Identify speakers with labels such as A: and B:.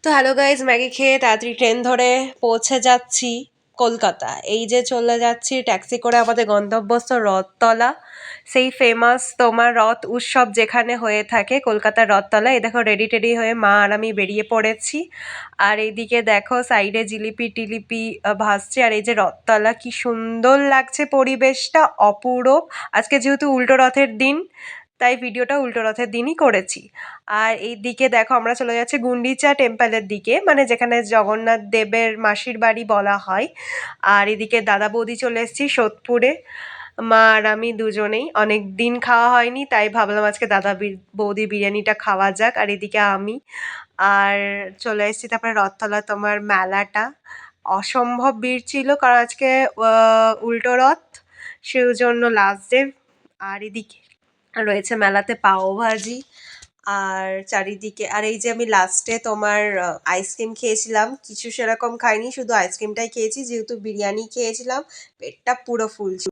A: তো hello guys, Maggi খেয়ে তাড়াতাড়ি ট্রেন ধরে পৌঁছে যাচ্ছি কলকাতা। এই যে চলে যাচ্ছি ট্যাক্সি করে আমাদের গন্তব্যস্থল রথতলা, সেই ফেমাস তোমার রথ উৎসব যেখানে হয়ে থাকে কলকাতার রথতলা। এই দেখো রেডি টেডি হয়ে মা আর আমি বেরিয়ে পড়েছি। আর এইদিকে দেখো সাইডে জিলিপি টিলিপি ভাসছে। আর এই যে রথতলা, কি সুন্দর লাগছে পরিবেশটা, অপূরব। আজকে যেহেতু উল্টো রথের দিন, তাই ভিডিওটা উল্টো রথের দিনই করেছি। আর এই দিকে দেখো আমরা চলে যাচ্ছি গুন্ডিচা টেম্পলের দিকে, মানে যেখানে জগন্নাথ দেবের মাসির বাড়ি বলা হয়। আর এদিকে দাদা বৌদি চলে এসেছি সোদপুরে। মা আর আমি দুজনেই, অনেক দিন খাওয়া হয়নি, তাই ভাবলাম আজকে বৌদি বিরিয়ানিটা খাওয়া যাক। আর এদিকে আমি আর চলে এসেছি। তারপরে রথতলা তোমার মেলাটা অসম্ভব ভিড় ছিল, কারণ আজকে উল্টো রথ, সেই জন্য লাস্ট ডে। আর এদিকে রয়েছে মেলাতে পাওভাজি আর চারিদিকে। আর এই যে আমি লাস্টে তোমার আইসক্রিম খেয়েছিলাম, কিছু সেরকম খাইনি, শুধু আইসক্রিমটাই খেয়েছি, যেহেতু বিরিয়ানি খেয়েছিলাম পেটটা পুরো ফুল ছিল।